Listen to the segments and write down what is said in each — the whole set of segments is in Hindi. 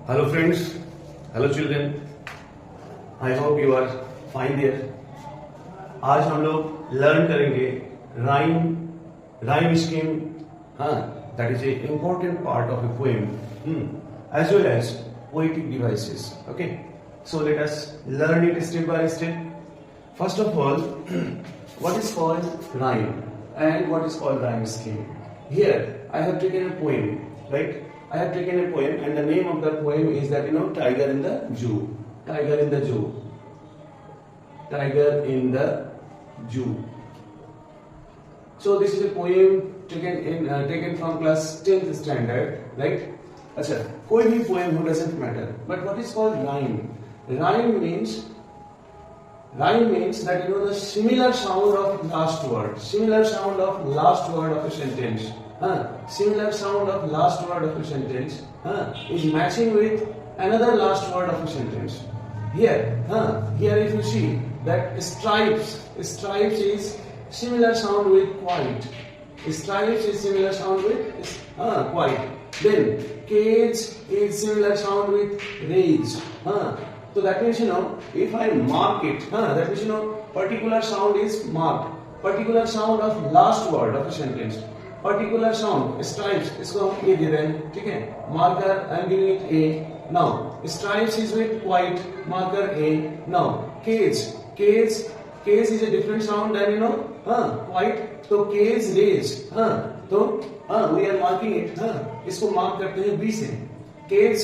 Hello friends, hello children. I hope you are fine there. आज हम लोग लर्न करेंगे राइम स्कीम. हाँ, that is a important part of a poem, as well as poetic devices. Okay, so let us learn it step by step. First of all, what is called rhyme and what is called rhyme scheme? Here I have taken a poem, right? I have taken a poem and the name of the poem is that Tiger in the Zoo. Tiger in the Zoo. Tiger in the Zoo. So this is a poem taken from class 10th standard, right? अच्छा, कोई भी poem हो, doesn't matter. But what is called rhyme? Rhyme means that the similar sound of last word, similar sound of last word of a sentence. Similar sound of last word of a sentence is matching with another last word of a sentence. Here if you see that stripes is similar sound with quiet. Stripes is similar sound with quiet. Then cage is similar sound with rage. So that means if I mark it, that means particular sound is marked. Particular sound of last word of a sentence. Particular sound stripes इसको हम A दे रहे हैं, ठीक है? Marker I am giving it A. Now stripes is with white. Marker A. Now cage is a different sound than white. तो cage rage. तो we are marking it. इसको mark करते हैं B से. Cage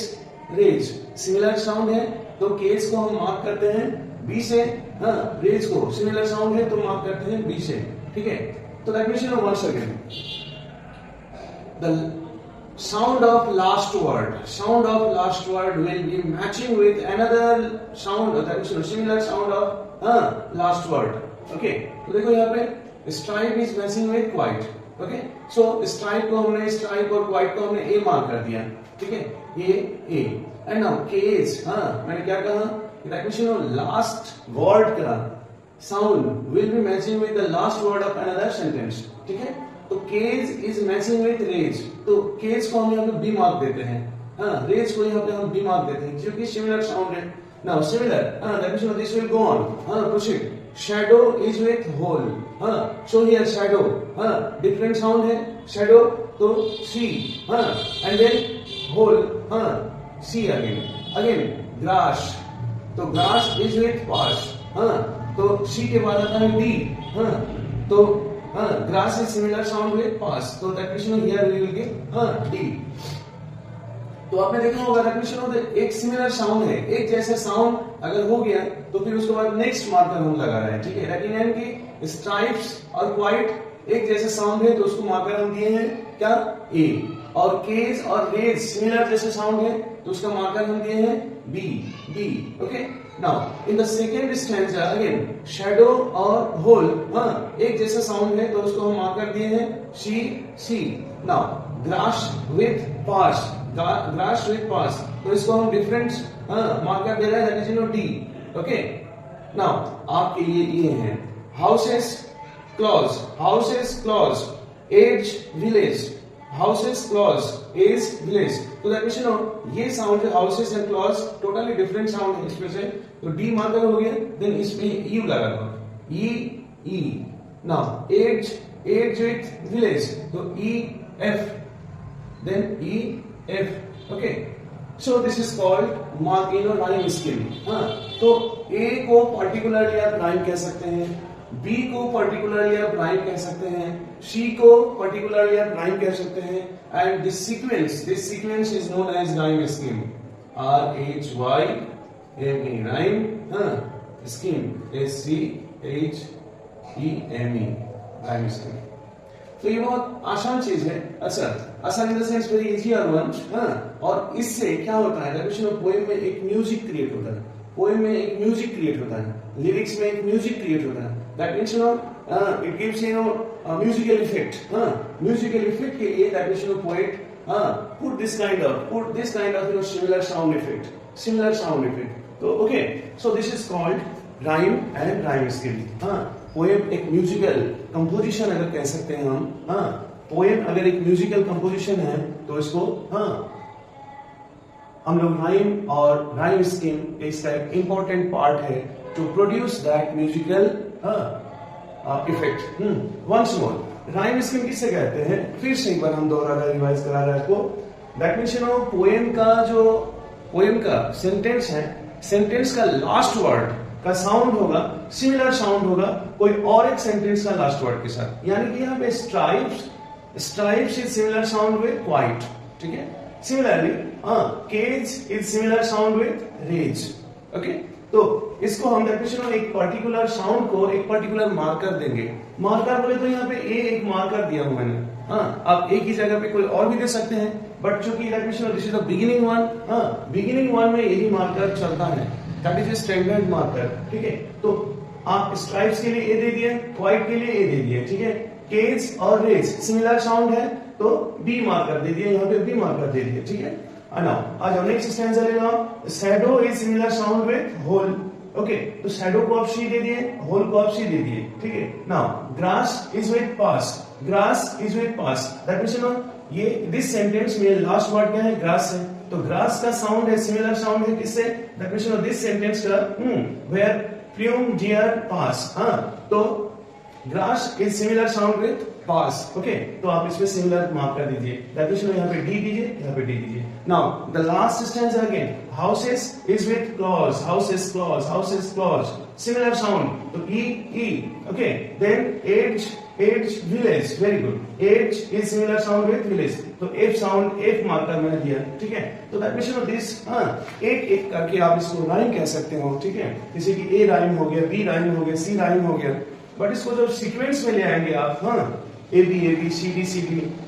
rage similar sound है, तो cage को हम mark करते हैं B से. rage को similar sound है तो mark करते हैं B से, ठीक है? तो that means once again the sound of last word will be matching with another sound, that is similar sound of last word. Okay, तो देखो यहाँ पे stripe is matching with white. Okay, so stripe को हमने stripe और white को हमने A मार्क कर दिया, ठीक है? A. And now cage, मैंने क्या कहा? That means last word का sound will be matching with the last word of another sentence, ठीक है? तो cage is matching with rage, तो केज को हम यहाँ पे बी मार्क देते हैं, रेज को यहाँ पे हम बी मार्क देते हैं क्योंकि सिमिलर साउंड है. Now similar that means this will go on. Proceed. Shadow is with hole. So here shadow different sound है. शैडो तो C, and then hole C again. Grass, तो ग्रास इज विद पास, तो सी के बाद आता है डी. तो grass is similar sound with pass, so that means here we will get D. तो आपने देखा होगा that means एक सिमिलर साउंड है, एक जैसा साउंड अगर हो गया तो फिर उसके बाद नेक्स्ट मार्कर हम लगा रहे हैं, ठीक है? लेकिन इनकी स्ट्राइप्स और व्हाइट एक जैसा साउंड है तो उसको मार्कर हम दिए हैं क्या? A. और केज और रेज सिमिलर जैसे साउंड है तो उसका मार्कर हम दिए हैं B. Okay. Now in the second stanza again shadow और hole एक जैसा साउंड है तो उसको हम मार्कर दिए हैं C. Now grass with pass, तो इसको हम डिफरेंट मार्कर दे रहे हैं, that is D. Okay. Now आपके लिए ये है houses clause edge village. Houses clause is village, तो that means ये साउंड है houses and clause totally different sound है इसमें से, तो डी मार्कर हो गया. देन इसमें यू लगा दो, E. Now edge with village, तो E F, then E F. Okay, so this is called mark rhyme scheme. तो ए को पर्टिकुलरली आप राइम कह सकते हैं, बी को पर्टिकुलरली आप राइम कह सकते हैं, सी को पर्टिकुलरली आप राइम कह सकते हैं, and this sequence is known as rhyme scheme. RHYME rhyme scheme, SCHEME rhyme scheme. तो ये बहुत आसान चीज है. अच्छा, आसान in the sense very easy और वन. और इससे क्या होता है? पोएम में एक म्यूजिक क्रिएट होता है, लिरिक्स में एक म्यूजिक क्रिएट होता है. That means it gives musical effect. Musical effect के लिए that means poet put this kind of similar sound effect. तो okay, so this is called rhyme and rhyme scheme. Poem एक म्यूजिकल कंपोजिशन अगर कह सकते हैं हम. पोएम अगर एक म्यूजिकल कंपोजिशन है तो इसको हम लोग राइम और राइम स्कीम इसका एक इंपॉर्टेंट पार्ट है to produce that musical effect. Once more, rhyme scheme किसे कहते हैं, फिर से एक बार हम दोबारा रिवाइज करा रहे हैं आपको। That means you know poem का सेंटेंस है, सेंटेंस का लास्ट वर्ड का साउंड होगा, सिमिलर साउंड होगा कोई और एक सेंटेंस का लास्ट वर्ड के साथ। यानी कि यहाँ पे stripes is similar sound with quite, ठीक है। Similarly cage is similar sound with rage, okay. तो इसको हम डेफिनेशन एक पर्टिकुलर साउंड को एक पर्टिकुलर मार्कर देंगे। मार्कर बोले तो यहाँ पे एक मार्कर दिया हूं मैंने, आप एक ही जगह पे कोई और भी दे सकते हैं, बट चूंकि definition this is the beginning one, beginning one में यही मार्कर चलता है, दैट इज स्टैंडर्ड मार्कर, ठीक है। तो आप स्ट्राइप्स के लिए ए दे दिए, व्हाइट के लिए ए दे दिए, ठीक है। केज और रेज सिमिलर साउंड है तो बी मार्कर दे दिए, यहाँ पे बी मार्कर दे दिए, ठीक है। नाउ आज हम नेक्स्ट स्टैंजा ले लो। Shadow is similar sound with hole, okay. तो शैडो को आप सी दे दिए, होल को आप सी दे दिए, ठीक है। Now grass is with pass, grass is with pass, that means you know ये दिस सेंटेंस में लास्ट वर्ड क्या है, ग्रास है, तो ग्रास का साउंड है सिमिलर साउंड है किससे, that means you know this sentence का वेयर प्लूम डियर पास, तो grass is similar sound with pass, okay. तो आप इसमें सिमिलर मार्क कर दीजिए, दैट मींस यहाँ पे डी दीजिए, यहाँ पे डी दीजिए। Now the last stanza again, houses is with clause, houses clause, houses clause, similar sound, तो E, okay. Then age village, very good, age is similar sound with village, तो एफ साउंड एफ मार्कर मैंने दिया, ठीक है। तो दैट मींस दिस एक एक करके आप इसको राइम कह सकते हो, ठीक है। जैसे कि ए राइम हो गया, बी राइम हो गया, सी राइम हो गया, बट इसको जब सीक्वेंस में ले आएंगे आप, A B C D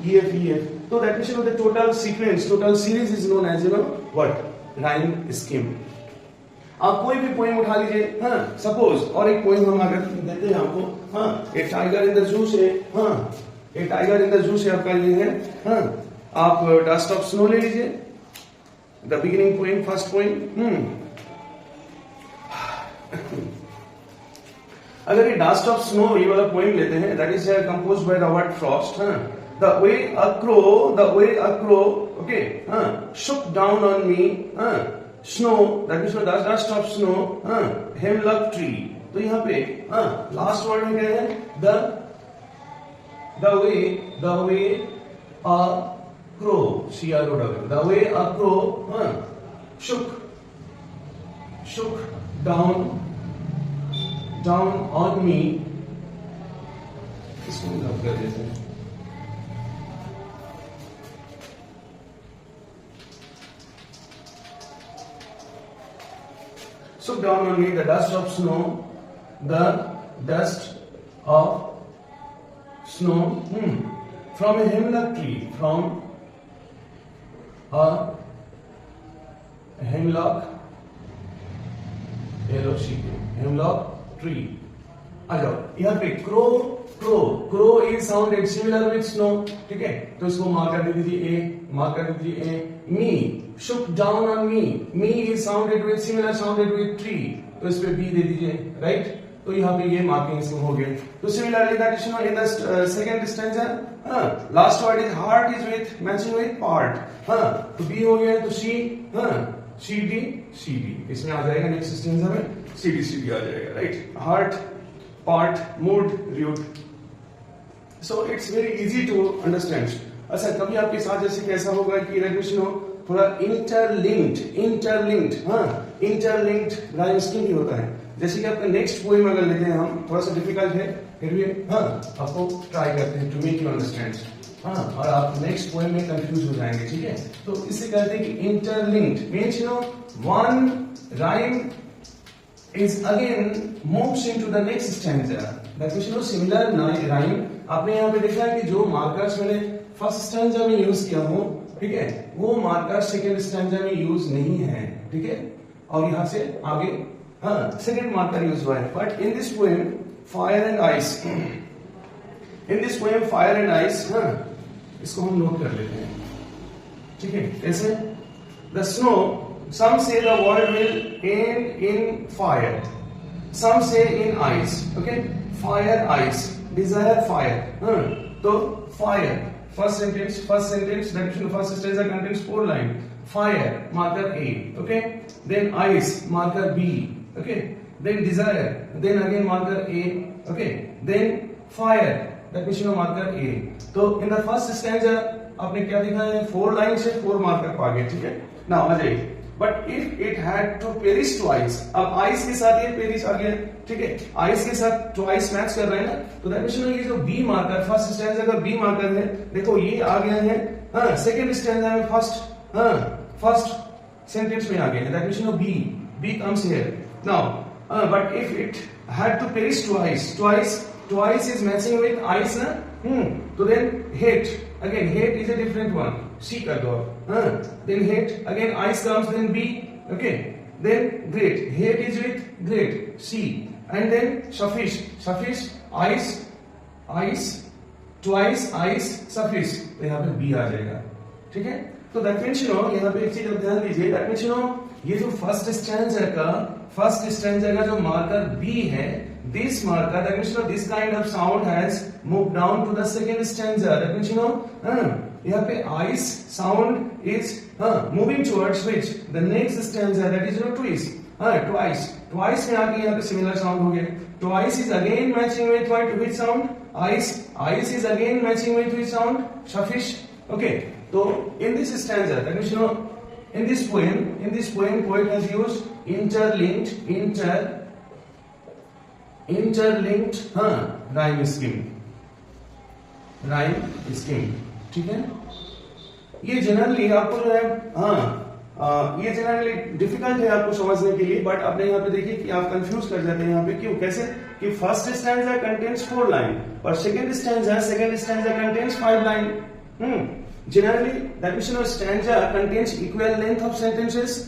E F, तो that means the total sequence, total series is known as what, rhyme scheme. आप कोई भी पोएम उठा लीजिए, सपोज और एक पोएम हम अगर देते हैं आपको, ए टाइगर इन द जू से, ए टाइगर इन द जू से आपका ये है, आप डस्ट ऑफ स्नो ले लीजिए, the beginning poem, first poem. अगर ये डस्ट ऑफ स्नो ये वाला पोएम लेते हैं, that is composed by Robert Frost, the way a crow, okay, shook down on me, snow, that means the dust of snow, hemlock tree. तो यहाँ पे लास्ट वर्ड में क्या है, the way a crow, CROW, the way a crow shook down on me, इसको रब कर देते हैं। Shook down on me the dust of snow, from a hemlock tree, from a hemlock, hemlock tree. आ जाओ यहाँ पे crow is sounded similar with snow, ठीक है। तो इसको मार्क कर दीजिए ए, मी shook down on me is sounded with similar sounded with tree, तो इस पे बी दे दीजिए, राइट। तो यहाँ पे ये मार्किंग्स हो गए। तो similarly that is in the second stanza, last word is heart is with matching with part, तो बी हो गया, तो सी डी इसमें आ जाएगा, नेक्स्ट स्टैंजा में सी डी आ जाएगा, right. Heart, part, mood, root, so it's very easy to understand. अच्छा, कभी आपके साथ जैसे कैसा होगा कि रेगुलेशन हो थोड़ा इंटरलिंक्ड राइम स्कीम भी होता है। जैसे कि आपका नेक्स्ट पोएम अगर लेते हैं हम, थोड़ा सा डिफिकल्ट है फिर भी आपको ट्राई करते हैं टू मेक यू अंडरस्टैंड, और आप नेक्स्ट पोएम में कंफ्यूज हो जाएंगे, ठीक है। तो इससे कहते हैं कि interlinked means you know one rhyme is again moves into the next stanza, that means you know similar rhyme। आपने यहाँ पे देखा है कि जो मार्कर्स मैंने फर्स्ट स्टैंजा में यूज किया हूँ, ठीक है, वो मार्कर सेकंड स्टैंजा में यूज नहीं है, ठीक है। और यहाँ से आगे सेकंड मार्कर यूज हुआ है, but in this poem fire and ice, इसको हम नोट कर लेते हैं, ठीक है। कैसे, the snow, some say the world will end in fire, some say in ice, okay, fire, ice, desire, fire, तो fire, first sentence that first stanza contains 4 lines, fire, marker A, okay, then ice, marker B, okay, then desire, then again marker A, okay, then fire, that means marker A. तो in the first stanza आपने क्या देखा है, 4 लाइन से 4 मार्कर पा गए, ठीक है। नाउ आ जाइए, but if it had to perish twice, अब आइस के साथ ये पेरिश आ गया, ठीक है, आइस के साथ ट्वाइस मैच कर रहे हैं ना, तो दैट मींस ये जो बी मार्कर फर्स्ट स्टैंजा का बी मार्कर है, देखो ये आ गया है, हाँ सेकंड स्टैंजा में फर्स्ट सेंटेंस में आ गया है, that means B comes here. Now but if it had to perish twice is matching with ice ना, तो then hate, again hate is a different one, C कर दो, then hate, again ice comes, then B, okay, then great, hate is with great, C, and then suffice, ice, twice ice, suffice, तो यहाँ पे B आ जाएगा, ठीक है। तो दैट मींस यहाँ पे एक चीज आप ध्यान दीजिए, दैट मींस ये जो फर्स्ट स्टैंजा का जो मार्कर B है, this marker, that means this kind of sound has moved down to the second stanza, that means यहाँ पे ice sound is moving towards which, the next stanza, that is twice में आके यहाँ पे similar sound हो गया, twice is again matching with which sound, ice is again matching with which sound, suffice, okay। तो in this stanza, that means in this poem poet has used interlinked rhyme scheme, ठीक है। ये जनरली आपको जो है ये जनरली डिफिकल्ट है आपको समझने के लिए, बट आपने यहाँ पे देखिए कि आप कंफ्यूज कर जाते हैं यहाँ पे, क्यों, कैसे कि फर्स्ट स्टैंजा कंटेन्स 4 लाइन और second stanza contains 5 line. Generally that means stanza contains equal length of sentences,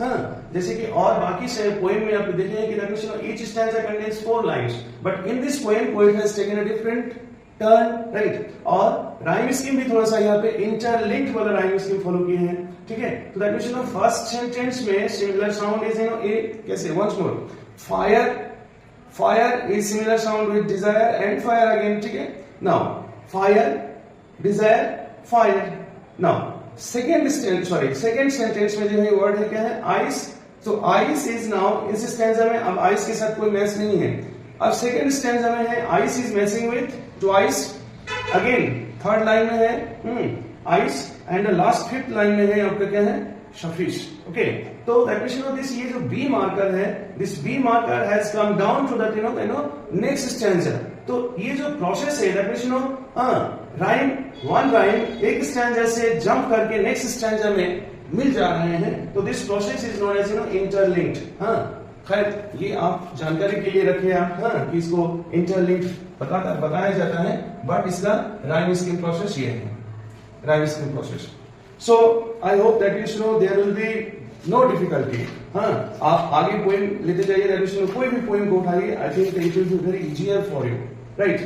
जैसे कि और बाकी से पोएम में आप देखेंगे कि that means each stanza contains 4 lines, but in this poem poet has taken a different turn, right. और राइम स्कीम भी थोड़ा सा यहाँ पे इंटरलिंक्ड वाला राइम स्कीम फॉलो किए हैं, ठीक है। तो दैट मींस फर्स्ट सेंटेंस में सिमिलर साउंड इज ए, कैसे, once more, fire is similar sound with desire and fire again, ठीक है। Now fire, desire, fire. Now second sentence में जो है वर्ड है क्या है, आइस। तो आइस इज नाउ इस स्टैंजा में अब आइस के साथ कोई मैच नहीं है, अब सेकेंड स्टैंजा में है ice is matching with twice, again third line में है ice, and last fifth line में है आपका क्या है, सफिश, ओके। तो दैट मींस दिस ये जो बी मार्कर है, this B marker has come down to that next stanza. तो ये जो प्रोसेस है दैट मींस वन राइम एक स्टैंजा से जंप करके नेक्स्ट स्टैंजा में मिल जा रहे हैं, तो this process is known as interlinked. खैर ये आप जानकारी के लिए रखे आप, कि इसको इंटरलिंक्ड बताया जाता है, बट इसका राइम स्कीम प्रोसेस ये है, rhyme scheme process. So I hope that you know there will be no difficulty. आप आगे पोएम लेते जाइए, कोई भी पोएम को उठाइए, I think it will be very easier for you, right.